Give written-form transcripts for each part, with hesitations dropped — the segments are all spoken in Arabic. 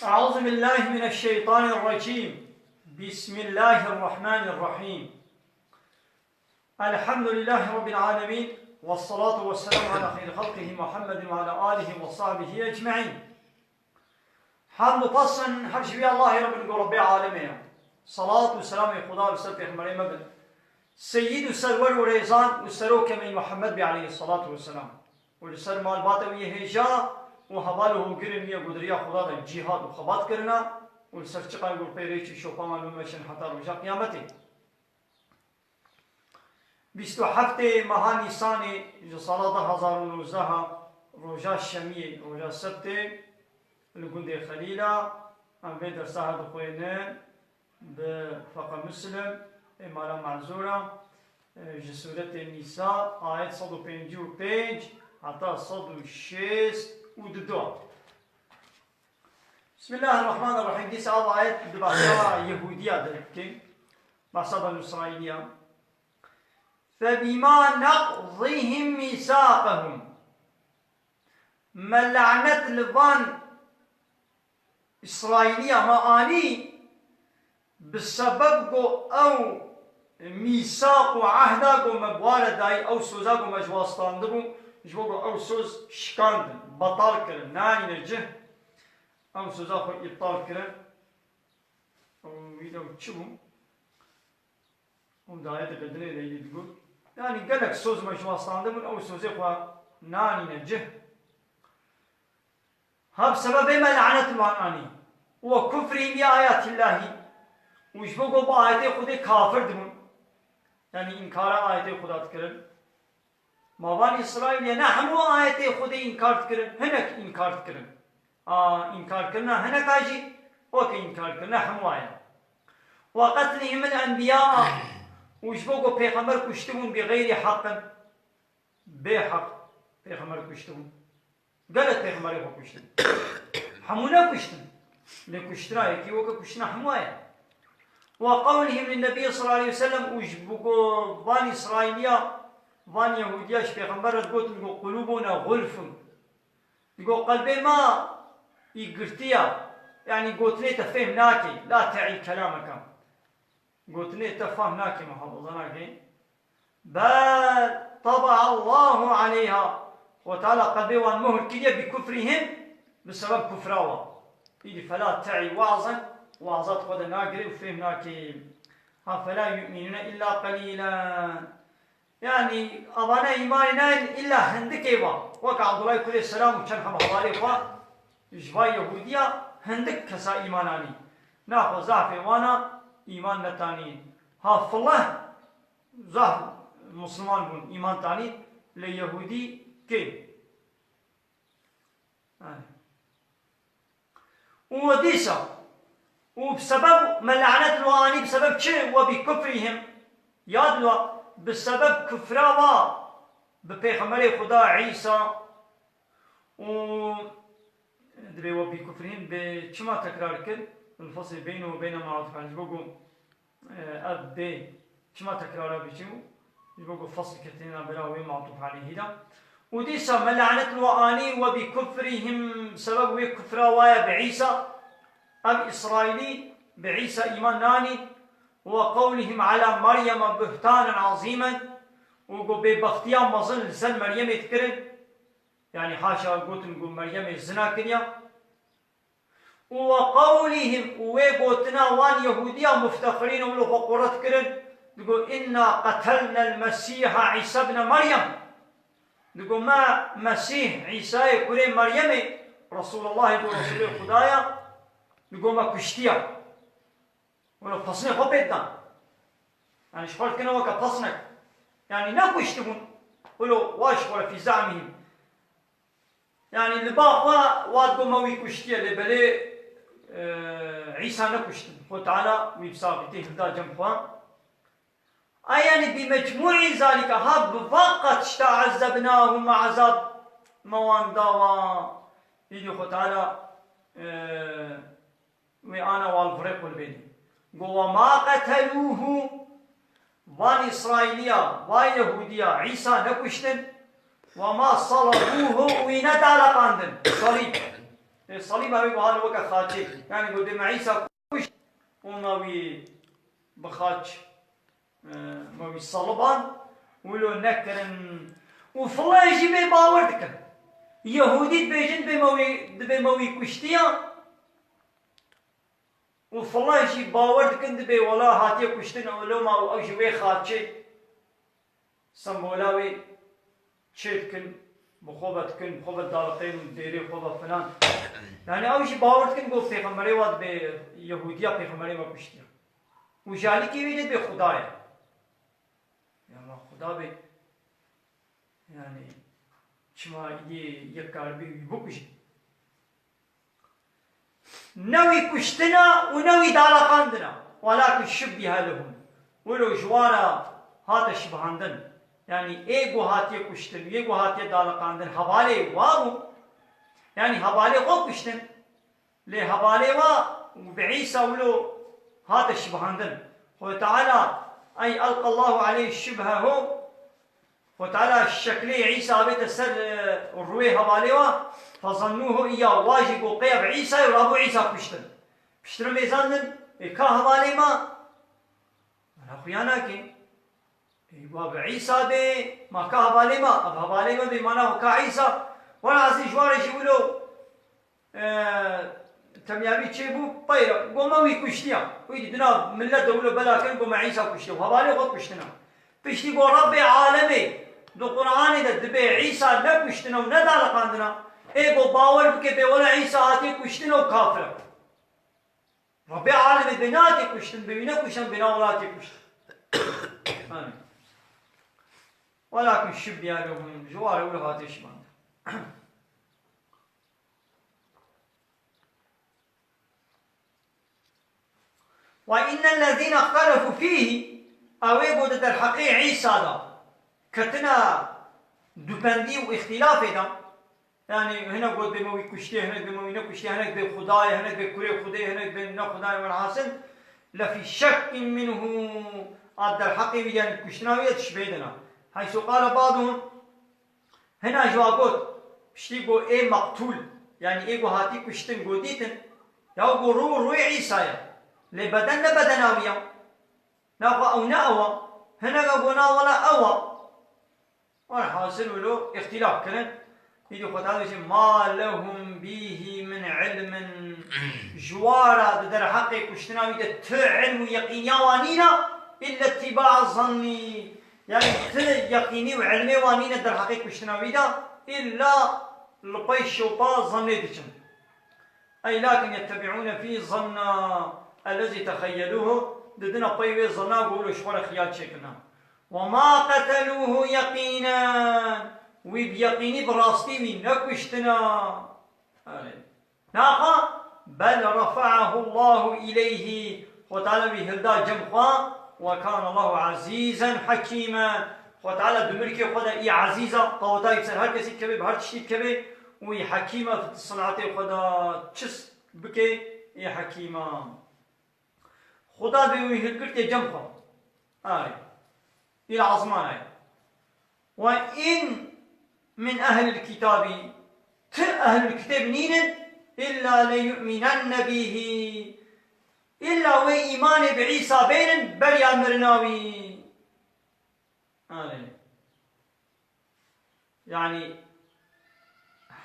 أعوذ بالله من الشيطان الرجيم. بسم الله الرحمن الرحيم. الحمد لله رب العالمين، والصلاة والسلام على خير خلقه محمد وعلى آله وصحبه أجمعين. حمد فصل حرش بي الله رب العالمين. صلاة والسلام خدا وسلم مريم سيد السرور وريزان والسروك من محمد عليه الصلاة والسلام. والسر مال باتوي هجا وحواله گرن یا گدریا خدا دا جهاد و خبات کرنا و سرچقا گل پیریچ شوپا معلوم مشن حتی روزا قیامته 27 ماه نیسان سال 2019 روزا شمیه روزا سبت لگنده خلیلا ام به در ساحه خوینه به فقه مسلم امالا معذورا جسورت النساء آیت 155 حتی 106 وددوا. بسم الله الرحمن الرحيم. دي سبب آيات ببعضها يهودية دركتين بعضها الإسرائيلية. فبما نقضهم ميثاقهم ملعنة لبان إسرائيلية معاني بسبب أو ميثاق عهدا مبوالة داي أو سوزا مجواستان دبو جواب أو سوز شكاند بطال كرن ناني نرجه أو سوزا خو إبطال كرن أو ويدو تشبو داية قدري ليدي تقول يعني قالك سوز مجواستان دبو أو سوزي خو ناني نرجه ها بسبب ما لعنة الواناني وكفرهم بآيات الله وجبوكو بآيات خود كافر دبون يعني إنكار آيات خدا تكرن مابان إسرائيل نحن آيات خود إنكار تكرن هنك إنكار تكرن إنكار كرنا هنك آجي وكي إنكار كرنا هم آيات وقتلهم الأنبياء وجبوكو پیغمبر كشتون بغير حق بحق پیغمبر كشتون غلط پیغمبر هو كشتون همونا كشتون لكشتنا يكي وكا كشتنا هم آيات وقولهم للنبي صلى الله عليه وسلم وجبوكو بان إسرائيلية وان يهودياش پیغمبرت گوت میگو قلوبنا غلف میگو قلب ما يقرتيا يعني قوتني تفهم ناكي لا تعي كلامك قوتني تفهم ناكي محافظناكي بل طبع الله عليها وتعالى قلبي وان مهر كليا بكفرهم بسبب كفراوه إذ فلا تعي وعظات خد ناقري وفهم ناكي فلا يؤمنون إلا قليلا يعني أبانا إيماننا إلا هندك إيوا وك عبد الله كل السلام وكان هم حوالي إيوا جوا يهودية هندك كسا إيماناني ناخذ زعف وانا إيمان نتاني ها فالله زعف مسلمان بون إيمان تاني ليهودي كي وديسا وبسبب ملعنة الواني بسبب شيء وبكفرهم يادلوا بسبب كفراوا بپیغمبر خدا عيسى و دبي وبكفرهم بچما تكرار كر الفصل بينه وبين معروف عن جبوغو اب ب چما تكرار بيچو جبوغو فصل كتنا بلاوي معطوف عليه دا وديسا ملعنة الواني وبكفرهم بسبب كفراوا بعيسى اب اسرائيلي بعيسى ايمان ناني وقولهم على مريم بهتانا عظيما وقو ببختيا مظن لسان مريم يتكرن يعني حاشا قوتن قو مريم الزنا كريا وقولهم وقوتنا وان يهوديا مفتخرين ولو قرات كرن تقول إنا قتلنا المسيح عيسى ابن مريم تقول ما مسيح عيسى كريم مريم رسول الله ورسول خدايا تقول ما كشتيا ولو فصني خبيتنا يعني شفرت كنا وكا فصنك يعني ناكو يشتمون ولو واش ولا في زعمهم يعني اللي باقوا وادقوا موي كشتيا اللي بلي عيسى نكشتم وتعالى ويبساقته هدا جنبوان أي يعني بمجموع ذلك هاب فقط عذبناهم عذاب موان داوا يجي تعالى وأنا والفريق البيني وما قتلوه وان إسرائيليا ويهوديا عيسى نكشتن وما صلبوه ويندالقاندن صليب الصليب هاوي بهال وكا خاتشي يعني قد ما عيسى كوش وماوي بخاتش ماوي صلبان ولو نكرن وفلا يجي بي باوردك يهودي بيجن بموي كشتيا وفلا يجي باوردك بي ولا هاتي كشتنا ولا ما او جوي خاتشي سمبولاوي تشيتكن بخوبتكن بخوبت دالقين وديري خوبت فلان يعني او جي باوردكن قو پیغمبری واد بي يهوديا پیغمبری ما كشتيا وجالي كي ويجد بي خدايا يعني خدا بي يعني شما يكار بي بكشي نوي كشتنا ونوي دالقاندنا ولكن شبه لهم ولو جوانا هات شبهاندن يعني ايغو هاتي كشتن ايغو هاتي دالقاندن حوالي وارو يعني حوالي غو كشتن لي حوالي وبعيسى ولو هات شبهاندن وتعالى اي القى الله عليه الشبهه هو وتعالى الشكل عيسى بيت السر الروي حوالي فظنوه اياه واجب وقيب عيسى ورابو عيسى بشتن بيزاندن كا حوالي ما انا خيانا كي باب عيسى بي ما كا حوالي ما اب حوالي ما بمعنى كا عيسى وانا عزيز جوارش يقولوا تميابي تشيبو طيرة قوما ويكشتيا ويدي دنا ملة دولة بلا كن قوما عيسى كشتيا وحوالي غط كشتنا بشتي قو رب عالمي دو قرآن دا دبي عيسى لا كشتنا وندى لقاندنا ايقو باور بكي بي ولا عيسى هاتي كشتنا وكافرة رب عالمي بناتي كشتن بينا كشتن بنا ولاتي كشتن ولكن شبيا لهم جوار ولا هاتي شمان وإن الذين اختلفوا فيه أويبو در حقي عيسى دا كتنا دوبندي واختلاف دا يعني هنا قد بموي كشتي هنا بموي نكشتي هنا بخداي هنا بكوري خداي هنا بنا خداي والحاصل لفي شك منه در حقي بيان كشتناوية تشبيدنا حيث قال بعضهم هنا جوابوت بشتي قو اي مقتول يعني اي قو هاتي كشتن قو ديتن يا قو روي عيسى لبدن بدناوية ناقوا أو نأوى هنا قونا ولا أوى والحاصل ولو اختلاف كنت يجي قتال ما لهم به من علم جوارا در حقي كشتناوي تعلم يقينيا وانينا إلا اتباع الظني يعني يقيني وعلمي وانينا در حقي كشتناوي إلا لقي الشوطا ظني ديشن أي لكن يتبعون في ظن الذي تخيلوه ددنا طيبه ظنا قولوا شخور خيال شكنا وما قتلوه يقينا وبيقيني براستي من نكشتنا ناقا بل رفعه الله إليه وتعالى بهلدا جمقا وكان الله عزيزا حكيما وتعالى دمركي وخدا إي عزيزة قوتا يبسر هر كسي كبه بهر تشتي كبه وي حكيمة في الصنعات وخدا تشس بكي إي حكيمة خدا بيوي هلكرت جمقا إلى عظمان وإن من أهل الكتاب أهل الكتاب نين إلا ليؤمنن به إلا وإيمان بعيسى بين بريا مرناوي يعني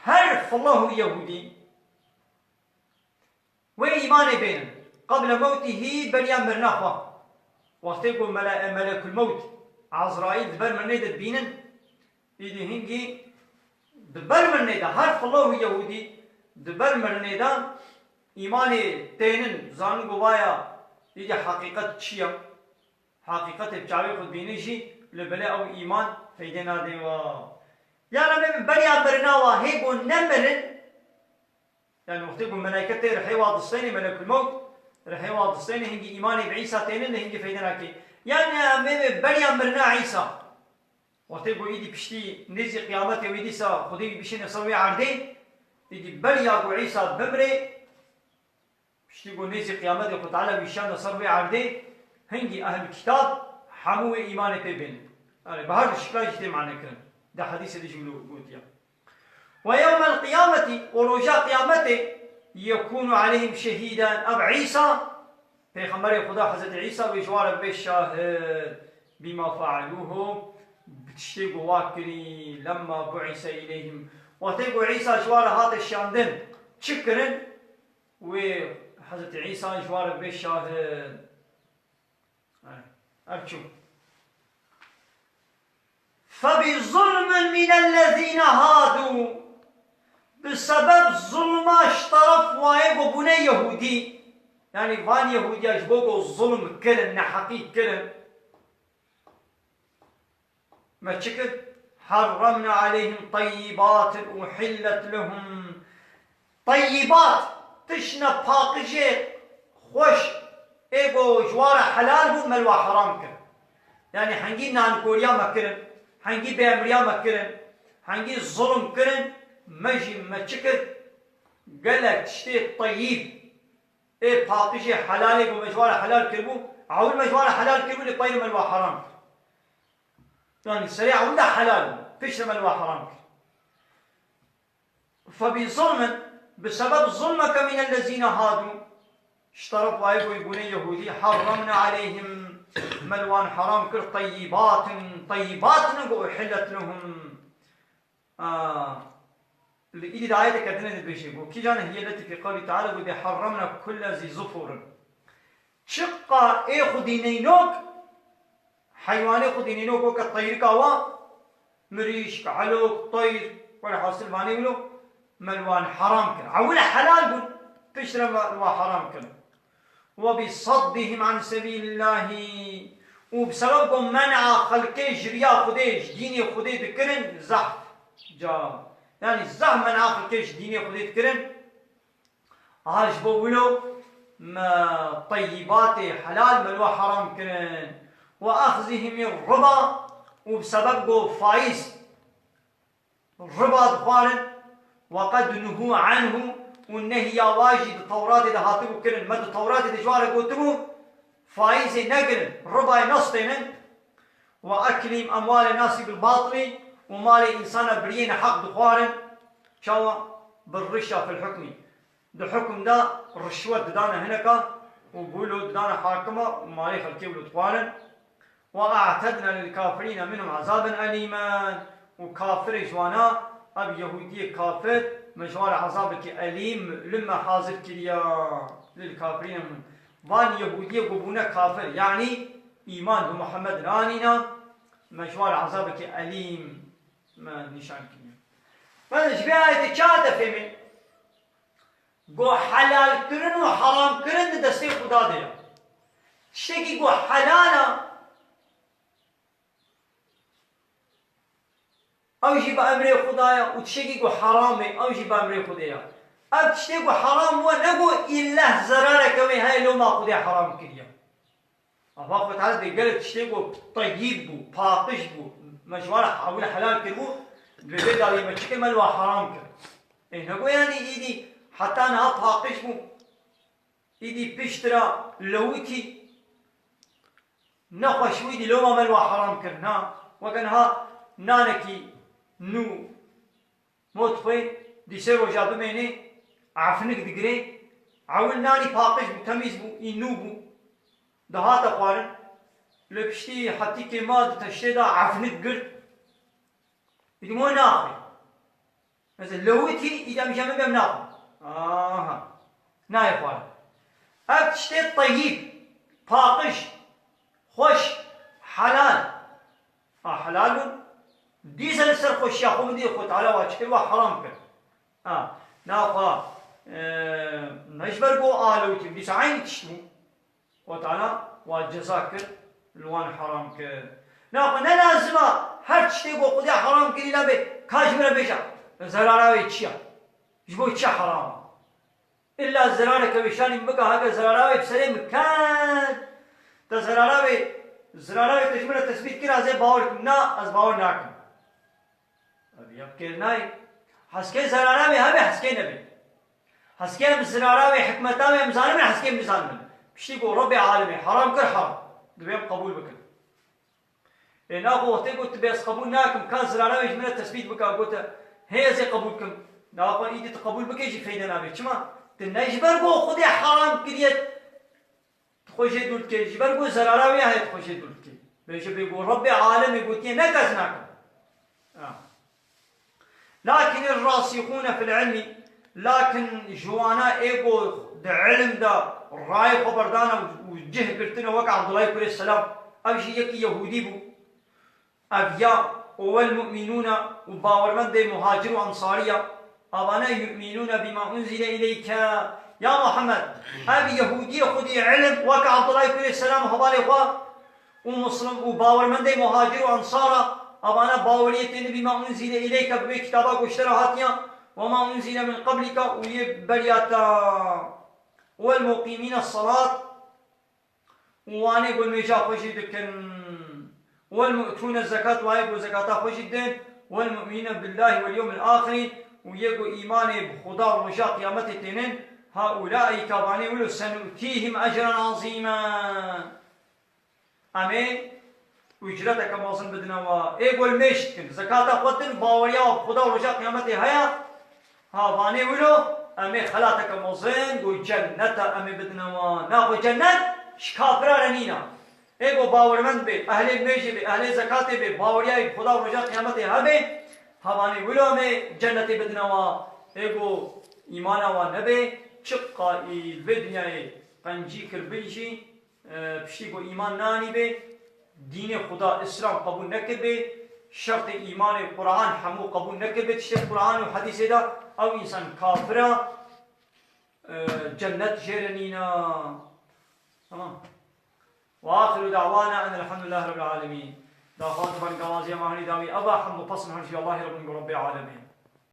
هرف الله يهودي وإيمان بين قبل موته بريا مرناوي وقت يقول ملك الموت عزرائيل دبر من نيدا بينن إيدي هنجي دبر من نيدا هرف الله يهودي دبر من نيدا إيماني تينن زانو قوايا إيدي حقيقة تشيا حقيقة بجاوي خد بينيشي لبلا أو إيمان فيدنا ديوا يعني من بريا برناوا هيقو نمرن يعني وقت يقول ملائكة رحي واضستيني ملك الموت رحي واضستيني هنجي إيماني بعيسى تينن هنجي فيدنا كي يعني بريا مرنا عيسى وقت يقول إيدي بشتي نزي قيامته ويدي سا خدي بشين يصوي عردين إيدي بريا قو عيسى بمري بشتي يقول نزي قيامته قد تعالى بيشان يصوي عردين هنجي أهل الكتاب حمو إيمان بين بهذا الشكل يجتمع معنا كلام ده حديث اللي جمله قلت يا ويوم القيامة ورجاء قيامته يكون عليهم شهيدا أب عيسى پیغمبر خدا حضرت عیسی بجوار بشاهد بما فعلوه بتشتي گواه کری لما بعث إليهم وتيقو عيسى جوار هات الشاندن تشكرن وحضرت عيسى جوار بشاهد أرجو فبظلم من الذين هادوا بسبب ظلماش طرف وايقو بني يهودي يعني فان يهودي اجبوكو الظلم كرن نحقيق كرن ما تشكل حرمنا عليهم طيبات أحلت لهم طيبات تشنا باقجة خوش ايقو جوار حلال بو ملوا حرام كرن يعني حنجي نان كوريا ما كرن حنجي بأمريا ما كرن حنجي الظلم كرن مجي ما تشكل قالك تشتي طيب ايه باقجة حلالي بو مجوار حلال كربو عول مجوار حلال كربو لطير ملوا حرام يعني سريع ولا حلال فيش ملوا حرام فبظلم بسبب ظلمك من الذين هادوا اشتروا وايقوا يقولون يهودي حرمنا عليهم ملوان حرام كر طيبات نقو حلت لهم إلي دعاية كدنا نبيشيبو كي جانا هي التي في قوله تعالى وإذا حرمنا كل ذي ظفر شقا اي خدينينوك حيواني خدينينوك وكالطير كاوا مريش كعلوك طير ولا حاصل ماني ولو ملوان حرام كن عولا حلال بن بشر ملوان حرام كن وبصدهم عن سبيل الله وبسببهم منع خلقي جريا خديش ديني خدي بكرن زحف جا يعني الزحف منع خلقيش ديني خدي بكرن عاجبوا ولو ما طيبات حلال ملوا حرام كرن وأخذهم الربا وبسبب فايز الربا دخارن وقد نهوا عنه والنهي واجد التوراة إذا هاتبوا كرن مد التوراة إذا جوارة قلتبوا فايز نقرن ربا نصطنن وأكلهم أموال الناس بالباطل ومال إنسان بريين حق دخارن شاوا بالرشا في الحكم ده حكم ده رشوة دانا هناك وقولوا دانا حاكمة ومالي خلقي ولدخارن وأعتدنا للكافرين منهم عذابا أليما وكافر جوانا أب يهودي كافر مجوار عذابك أليم لما حاضر كريا للكافرين من وان يهودي قبونا كافر يعني إيمان بمحمد رانينا مجوار عذابك أليم ما نشان كريا فانا جباية تشاهد فهمي قو حلال كرن وحرام كرن دستي خدا ديا شتكي قو حلالا او جي بأمر خدايا وتشتكي قو حرامي او جي بأمر خدايا اب تشتكي قو حرام ونقو إلا زرارك وي هاي لو ما خدايا حرام كريا الله تعالى بيقال تشتكي قو طيب بو باقش بو مجوار حاول حلال كربو بيقال داري ما تشكي ملوا حرام كر ايه نقو يعني ايدي حتى انا باقش بو ايدي بيشترا لوكي نخوش ويدي لو ما ملوا حرام كرنا وكانها نانكي نو موت خوي دي سيرو جابو ميني عفنك دقري عول ناني باقش بو تميز بو إنو بو دهات اقوارن لبشتي حتى كيما تشتي دا عفنك قرد يدي مو ناخي مثلا لويتي إذا مجمع بهم ناخي ناي اقوارن اب تشتي طيب باقش خوش حلال حلال ديزل السر خوش يا خو مدي خو تعالى واشكل وحرام كر ناقا نجبر بو آلوتي ديس عين تشتمو وتعالى والجزاكر الوان حرام كر ناقا نلازمه هر تشتي بو خدي حرام كر لا بي كاجمر بيجا زراراوي تشيا جبو تشا حرام الا زرارك بيشاني بقى هكا زراراوي بسلام كان زراراوي تجمر تثبيت كرا زي باور نا از باور ناكم ابي ابكرناي حسكي زراراوي هبي حسكي نبي حسكي زراراوي حكمتاوي مزانم حسكي مزانم بشتي قو ربي عالمي حرام كر حرام دبيم قبول بك انا قلت بس قبول ناكم كان زراراوي جمله تثبيت بك قلت هێزێ قبول کەم داخۆ ئیدت قبول بکەیشی فەیدە نابێت چما نەجبەر بۆ خودی حرام کردێت خۆشێ دوور بکەیت ژبەر بۆ زەراراوی هەیەت خۆشێ دوور بکەیت بێژە بێگۆ ڕەبی عالەمی گوتیە نەکەس ناکەم لكن الراسخون في العلم لكن جوانا ايغو علم دا راي خبردانا وجه كرتنا وقع عبد الله عليه السلام ابشي يكي يهودي بو ابيا والمؤمنون وباورمن دي مهاجر وانصاريا ابانا يؤمنون بما انزل اليك يا محمد ابي يهودي خذي علم وقع عبد الله عليه السلام هبالي ومسلم وباورمن دي مهاجر وانصارا أبانا باوريتين بما أنزل إليك بكتابك واشتراهاتيا وما أنزل من قبلك ويبرياتا والمقيمين الصلاة واني قل ميشا خوشي دكن والمؤتون الزكاة ويقول زكاة خوشي دين والمؤمنين بالله واليوم الآخر ويقول إيماني بخدا ورجاء قيامتي تنين هؤلاء كاباني ولو سنؤتيهم أجرا عظيما أمين وإجرتك مازن بدنا وإيقول ميشتكن زكاة قدن باوريا وخدا ورجاء قيامتي هيا هاباني ولو أمي خلاتك مازن قوي جنة أمي بدنا وناخو جنة شكافرا رنينا إيقول باورمند بي أهل ميشي بي أهل زكاة بي باوريا خدا ورجاء قيامتي هبي هاباني ولو أمي جنة بدنا إيقول إيمانا ونبي شقا الدنيا قنجي كربلشي بشتيقو إيمان ناني بي دين خدا اسلام قبول نكبه شرط ایمان قرآن همو قبول نكبه تشتر قرآن و حدیث دا او انسان کافره جنت جرنینا تمام واخر دعوانا ان الحمد لله رب العالمين دا خاطبا قوازي ماهني داوي ابا حمد وفصل هنشي الله رب العالمين